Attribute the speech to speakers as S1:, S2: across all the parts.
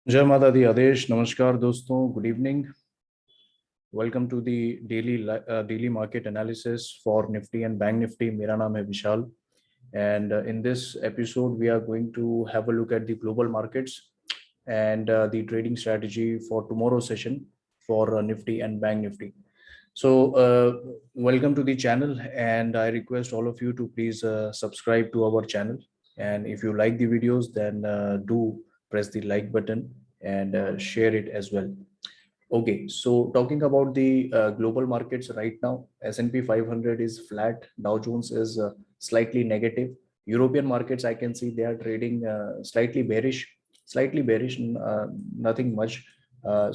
S1: जय माता दी आदेश। नमस्कार दोस्तों, good evening. Welcome to the daily market analysis for Nifty and bank Nifty. मेरा नाम है Vishal and in this episode we are going to have a look at the global markets and the trading strategy for tomorrow's session for Nifty and Bank Nifty. So, welcome to the channel, and I request all of you to please subscribe to our channel. And if you like the videos, then do press the like button and share it as well. Okay, so talking about the global markets right now, S&P 500 is flat, Dow Jones is slightly negative. European markets, I can see they are trading slightly bearish, nothing much.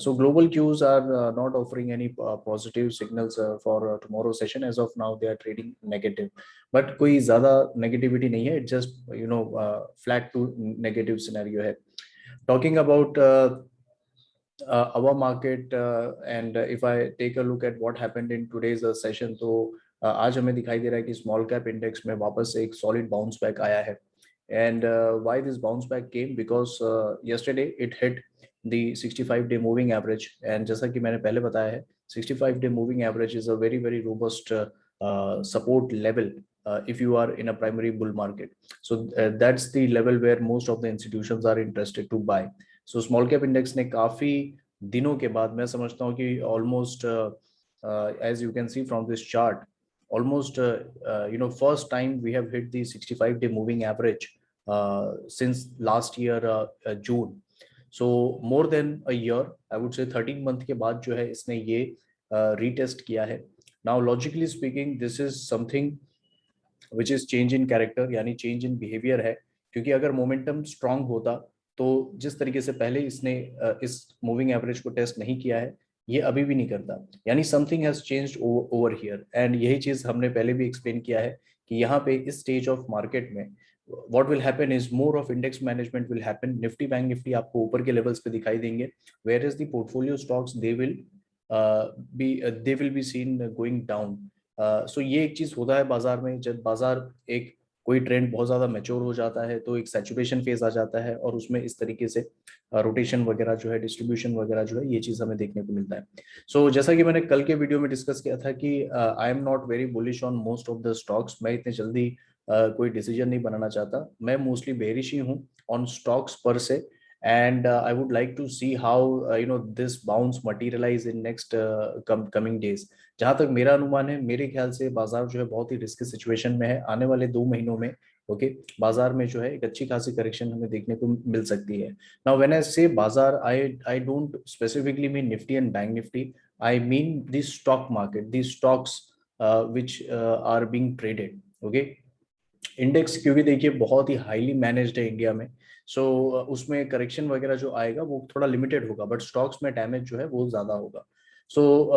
S1: So global cues are not offering any positive signals for tomorrow session. As of now, they are trading negative, but कोई ज़्यादा negativity नहीं है. It just flat to negative scenario है. Talking about our market, and if I take a look at what happened in today's session, तो आज हमें दिखाई दे रहा है कि स्मॉल कैप इंडेक्स में वापस एक सॉलिड बाउंस बैक आया है. And why this bounce back came? Because yesterday it hit the 65-day moving average, and जैसा कि मैंने पहले बताया है, 65-day moving average is a very robust support level if you are in a primary bull market. So that's the level where most of the institutions are interested to buy. So small cap index ने काफी दिनों के बाद, मैं समझता हूँ कि almost as you can see from this chart, almost first time we have hit the 65-day moving average since last year June. So more than a year, I would say 13 month के बाद जो है इसने ये retest किया है. Now logically speaking, this is something which is change in character, यानी change in behavior है. क्योंकि अगर मोमेंटम स्ट्रांग होता तो जिस तरीके से पहले इसने इस मूविंग एवरेज को टेस्ट नहीं किया है, ये अभी भी नहीं करता. यानी something has changed over here, and यही चीज हमने पहले भी एक्सप्लेन किया है कि यहाँ पे इस स्टेज ऑफ मार्केट में what will happen is more of index management will happen. Nifty bank Nifty आपको ऊपर के लेवल्स पे दिखाई देंगे, where is the portfolio stocks they will be seen going down. So ये एक चीज होता है बाजार में, जब बाजार एक कोई ट्रेंड बहुत ज्यादा मैच्योर हो जाता है तो एक सैचुरेशन फेज आ जाता है, और उसमें इस तरीके से रोटेशन वगैरह जो है, डिस्ट्रीब्यूशन वगैरह जो है, ये चीज हमें देखने को मिलता है. सो जैसा कि मैंने कल के वीडियो में डिस्कस किया था कि I am not very bullish on most of the stocks. मैं इतने जल्दी कोई डिसीजन नहीं बनाना चाहता. मैं मोस्टली बेरिश ही हूँ ऑन स्टॉक्स पर से, and I would like to see how this bounce materialize in next coming days. जहां तक मेरा अनुमान है, मेरे ख्याल से बाजार जो है बहुत ही रिस्की सिचुएशन में है. आने वाले 2 महीनों में ओके बाजार में जो है एक अच्छी खासी करेक्शन हमें देखने को मिल सकती है. नाउ व्हेन आई से बाजार, I don't specifically mean Nifty and bank Nifty. I mean the stock market, the stocks which are being traded. Okay index क्योंकि देखिए बहुत ही हाईली मैनेज्ड है इंडिया में, सो उसमें करेक्शन वगैरह जो आएगा वो थोड़ा लिमिटेड होगा, बट स्टॉक्स में डैमेज जो है वो ज्यादा होगा. So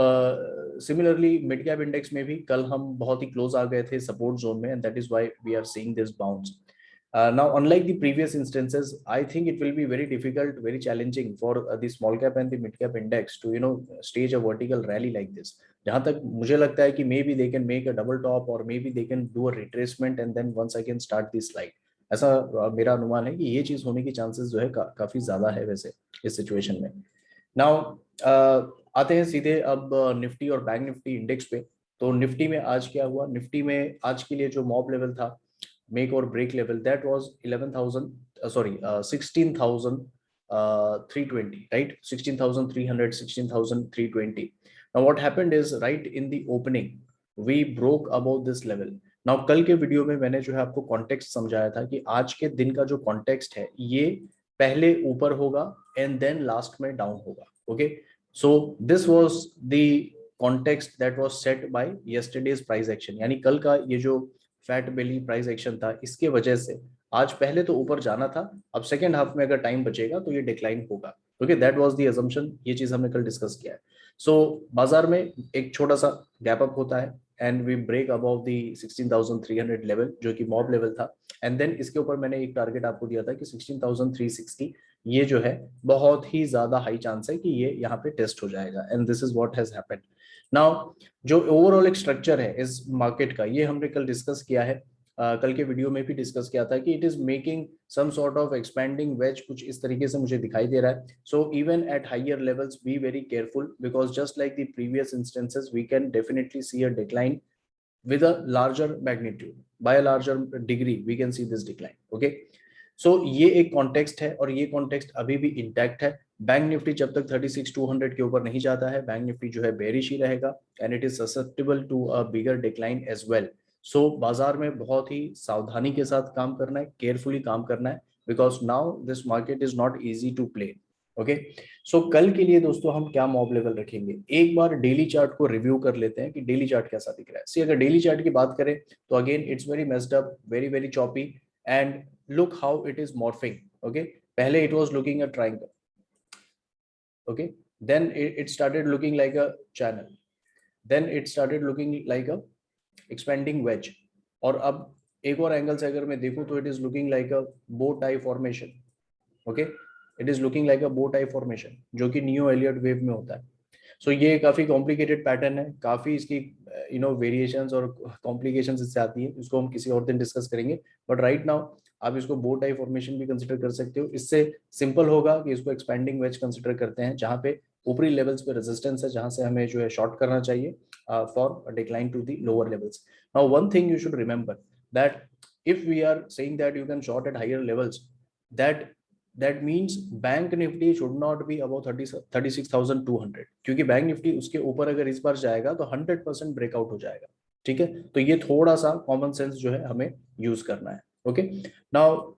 S1: similarly mid cap index में भी कल हम बहुत ही क्लोज आ गए थे सपोर्ट जोन में, and that is why we are seeing this bounce. Now, unlike the previous instances, I think it will be very difficult, very challenging for the small cap and the mid cap index to stage a vertical rally like this. जहां तक मुझे लगता है कि maybe they can make a double top, or maybe they can do a retracement and then once again start this slide. ऐसा मेरा अनुमान है कि ये चीज होने की चांसेस जो है काफी ज्यादा है वैसे इस सिचुएशन में. नाउ आते हैं सीधे अब निफ्टी और बैंक निफ्टी इंडेक्स पे. तो निफ्टी में आज क्या हुआ? निफ्टी में आज के लिए जो मॉब लेवल था, make or break level, that was 11,000 16,320, right? 16,300, 16,320. Now what happened is, right in the opening we broke above this level. Now कल के वीडियो में मैंने जो है आपको कॉन्टेक्स्ट समझाया था कि आज के दिन का जो कॉन्टेक्स्ट है, ये पहले ऊपर होगा एंड देन लास्ट में डाउन होगा. Okay, so this was the context that was set by yesterday's price action. यानी कल का ये जो फैट बेली प्राइस एक्शन था, इसके वजह से आज पहले तो ऊपर जाना था, अब सेकेंड हाफ में अगर टाइम बचेगा तो ये डिक्लाइन होगा. Okay, that was the assumption. ये चीज हमने कल डिस्कस किया है. सो बाजार में एक छोटा सा गैप अप होता है and we break above the 16,300 level, जो कि मॉब लेवल था, एंड देन इसके ऊपर मैंने एक टारगेट आपको दिया था कि 16,360. ये जो है बहुत ही ज्यादा हाई चांस है कि ये यहाँ पे टेस्ट हो जाएगा, and this is what has happened. Now जो ओवरऑल एक स्ट्रक्चर है इस मार्केट का, ये हमने कल डिस्कस किया है. कल के वीडियो में भी डिस्कस किया था कि it is making some sort of expanding wedge, कुछ इस तरीके से मुझे दिखाई दे रहा है. So even at higher levels be very careful, because just like the previous instances we can definitely see a decline with a larger magnitude, by a larger degree we can see this decline. Okay, so ये एक context है और ये context अभी भी intact है. Bank Nifty जब तक 36,200 के ऊपर नहीं जाता है, बैंक निफ्टी जो है बेरिश ही रहेगा and it is susceptible to a bigger decline as well. So बाजार में बहुत ही सावधानी के साथ काम करना है, केयरफुली काम करना है, because now this market is not easy to play. Okay, so कल के लिए दोस्तों हम क्या मॉब लेवल रखेंगे, एक बार डेली चार्ट को रिव्यू कर लेते हैं कि डेली चार्ट कैसा दिख रहा है. सी अगर डेली चार्ट की बात करें तो again it's very messed up, very very choppy, and look how it is morphing. Okay, pehle it was looking a triangle. Okay, then it started looking like a channel, then it started looking like a expanding wedge, और अब एक और angle से अगर मैं देखूं तो it is looking like a bow tie formation. Okay, it is looking like a bow tie formation जो कि न्यू एलियट वेव में होता है. सो ये काफी कॉम्प्लिकेटेड पैटर्न है, काफी इसकी वेरिएशंस और कॉम्प्लिकेशंस इससे आती है, इसको हम किसी और दिन डिस्कस करेंगे. बट राइट नाउ आप इसको बो टाई फॉर्मेशन भी कंसिडर कर सकते हो. इससे सिंपल होगा कि इसको एक्सपेंडिंग वेज कंसिडर करते हैं, जहां पे ऊपरी लेवल्स पे रेजिस्टेंस है, जहां से हमें जो है शॉर्ट करना चाहिए for decline to the lower levels. Now one thing you should remember that if we are saying that you can short at higher levels, that means bank Nifty should not be above 36,200, क्योंकि bank Nifty उसके ऊपर अगर इस बार जाएगा तो 100% breakout हो जाएगा. ठीक है, तो ये थोड़ा सा कॉमन सेंस जो है हमें यूज करना है. ओके, नाउ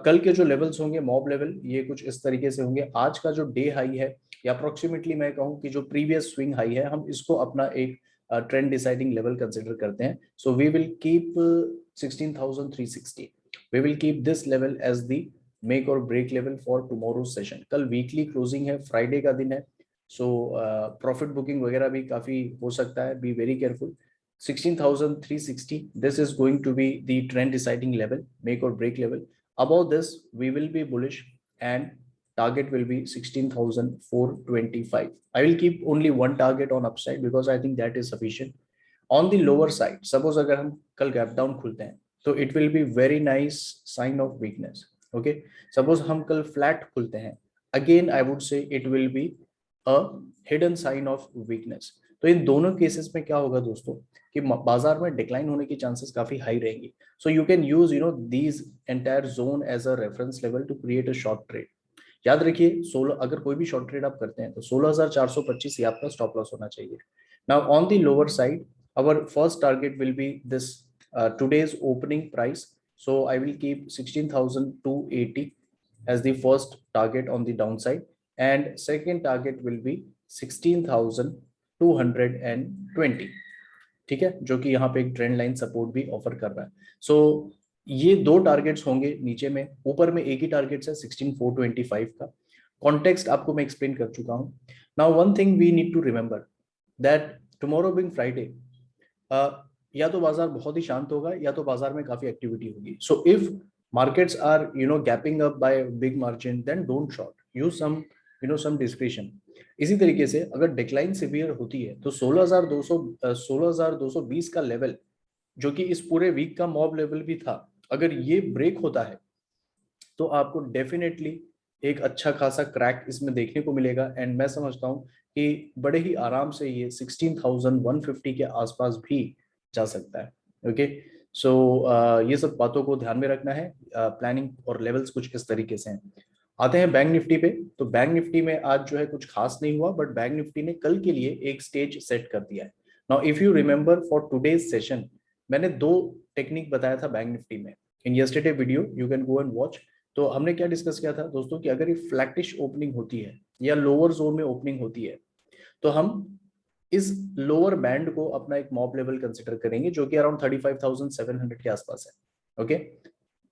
S1: कल के जो लेवल्स होंगे मॉब लेवल, ये कुछ इस तरीके से होंगे. आज का जो डे हाई है, या अप्रोक्सीमेटली मैं कहूँ कि जो प्रीवियस स्विंग हाई है, हम इसको अपना एक ट्रेंड डिसाइडिंग लेवल कंसिडर करते हैं. So we will keep 16,360. We will keep this level as the make or break level for tomorrow session. कल वीकली क्लोजिंग है, फ्राइडे का दिन है, सो प्रॉफिट बुकिंग वगैरह भी काफी हो सकता है. B very careful. 16,360, this is going to be the trend deciding level, make or break level. Above this we will be bullish and target will be 16,425. I will keep only one target on upside because I think that is sufficient. On the lower side, suppose अगर हम कल gap down खुलते हैं तो it will be very nice sign of weakness. Okay, suppose हम कल flat खुलते हैं, again I would say it will be a hidden sign of weakness. तो इन दोनों केसेस में क्या होगा दोस्तों कि बाजार में डिक्लाइन होने की चांसेस काफी हाई रहेंगी. So you can use these entire zone as a reference level to create a short trade. याद रखिए 16, अगर कोई भी शॉर्ट ट्रेड आप करते हैं तो 16,425 ये आपका स्टॉप लॉस होना चाहिए. Now on the lower side our first target will be this today's opening price. So I will keep 16,280 as the first target on the downside, and second target will be 16,220. ठीक है, जो कि यहाँ पे एक trend line support भी offer कर रहा है. सो ये दो टारगेट्स होंगे नीचे में. ऊपर में एक ही टारगेट है 16,425 का. कॉन्टेक्स्ट आपको मैं एक्सप्लेन कर चुका हूँ. Now one thing we need to remember that tomorrow being Friday, या तो बाजार बहुत ही शांत होगा या तो बाजार में काफी एक्टिविटी होगी. So if markets are gapping up by big margin, then don't short, use some discretion. इसी तरीके से अगर डिक्लाइन सिवियर होती है तो 16,220 का लेवल, जो कि इस पूरे वीक का मॉब लेवल भी था, अगर ये ब्रेक होता है तो आपको डेफिनेटली एक अच्छा खासा क्रैक इसमें देखने को मिलेगा. एंड मैं समझता हूँ कि बड़े ही आराम से ये 16,150 के आसपास भी जा सकता है. ओके, सो ये सब बातों को ध्यान में रखना है. प्लानिंग और लेवल्स कुछ इस तरीके से हैं. आते हैं बैंक निफ्टी पे. तो बैंक निफ्टी में आज जो है कुछ खास नहीं हुआ, बट बैंक निफ्टी ने कल के लिए एक स्टेज सेट कर दिया है. Now if you remember for today's session, मैंने दो टेक्निक बताया था बैंक निफ्टी में in yesterday video, you can go and watch. तो हमने क्या डिस्कस किया था दोस्तों कि अगर ये फ्लैटिश ओपनिंग होती है या लोअर जोन में ओपनिंग होती है तो हम इस लोअर बैंड को अपना एक मॉब लेवल कंसिडर करेंगे, जो कि अराउंड 35,700 के आसपास है. Okay,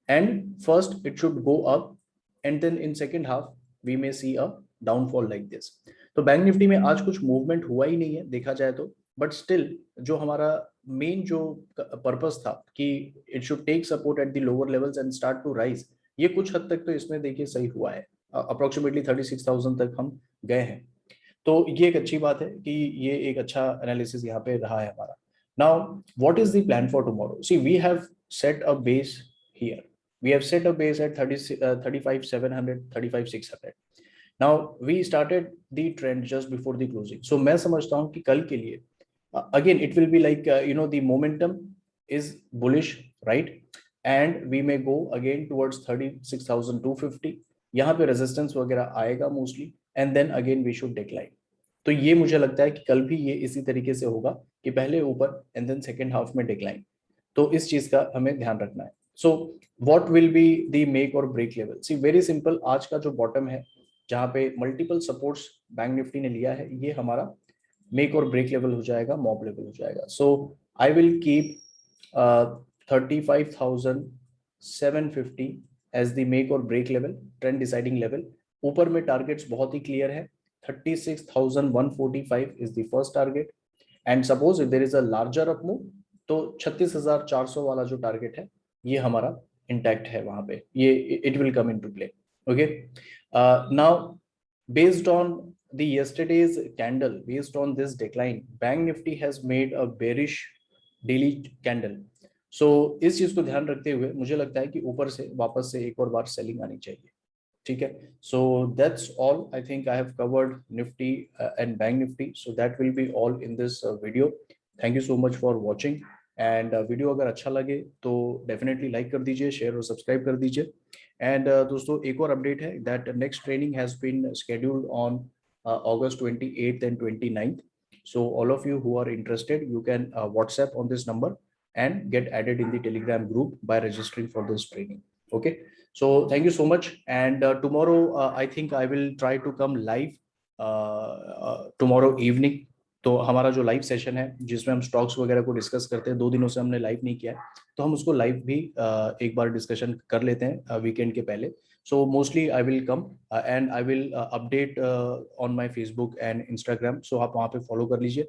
S1: and first it should go up and then in second half we may see a downfall like this. तो बैंक निफ्टी में आज कुछ मूवमेंट हुआ ही नहीं है देखा जाए तो, बट स्टिल जो हमारा मेन जो पर्पस था कि it should take support at the lower levels and start to rise, ये कुछ हद तक तो इसमें देखिए सही हुआ है. अप्रोक्सीमेटली 36,000 तक हम गए हैं. तो ये एक अच्छी बात है कि ये एक अच्छा एनालिसिस यहाँ पे रहा है हमारा. Now what is the plan for tomorrow. See we have set a base here. We have set a base at 35,700, 35,600. Now we started the trend just before the closing. So मैं समझता हूँ कि कल के लिए again it will be like the momentum is bullish, right? And we may go again towards 36,250. यहाँ पे resistance वगैरह आएगा mostly, and then again we should decline. तो ये मुझे लगता है कि कल भी ये इसी तरीके से होगा कि पहले ऊपर एंड देन सेकेंड हाफ में डिक्लाइन. तो इस चीज का हमें ध्यान रखना है. So what will be the make or break level? C very simple, आज का जो बॉटम है जहां पे मल्टीपल सपोर्ट्स बैंक निफ्टी ने लिया है, ये हमारा मेक और ब्रेक लेवल हो जाएगा, मॉब लेवल हो जाएगा. So I will keep 35,750 as the make or break level, trend deciding level. ऊपर में टारगेट्स बहुत ही क्लियर है. 36,145 is the first target, and suppose if there is a larger up move तो 36,400 वाला जो टारगेट है ये हमारा इंटैक्ट है वहां पे. ये it will come into play. Okay, now based on the yesterday's candle, based on this decline, bank nifty has made a bearish daily candle. So इस चीज को ध्यान रखते हुए मुझे लगता है कि ऊपर से वापस से एक और बार सेलिंग आनी चाहिए. ठीक है, so that's all. I think I have covered nifty and bank nifty, so that will be all in this video. Thank you so much for watching, and video अगर अच्छा लगे तो डेफिनेटली लाइक कर दीजिए, शेयर और subscribe कर दीजिए. And दोस्तों एक और अपडेट है that next training has been scheduled on August 28th and 29th. So all of you who are interested, you can WhatsApp on this number and get added in the Telegram group by registering for this training. Okay, so thank you so much, and tomorrow I think I will try to come live tomorrow evening. तो हमारा जो live session है जिसमें हम stocks वगैरह को discuss करते हैं, 2 दिनों से हमने लाइव नहीं किया है, तो हम उसको लाइव भी एक बार डिस्कशन कर लेते हैं वीकेंड के पहले. So mostly I will come and I will update on my Facebook and Instagram, so आप वहाँ पे फॉलो कर लीजिए.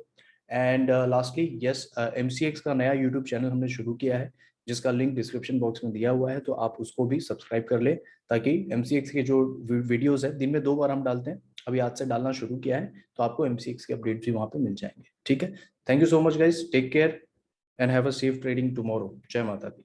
S1: एंड लास्टली यस, MCX का नया यूट्यूब चैनल हमने शुरू किया है जिसका लिंक डिस्क्रिप्शन बॉक्स में दिया हुआ है, तो आप उसको भी सब्सक्राइब कर लें ताकि MCX के जो वीडियोस है दिन में 2 बार हम डालते हैं, अभी आज से डालना शुरू किया है, तो आपको MCX के अपडेट भी वहाँ पे मिल जाएंगे. ठीक है, thank you so much guys, take care and have a safe trading tomorrow. जय माता दी.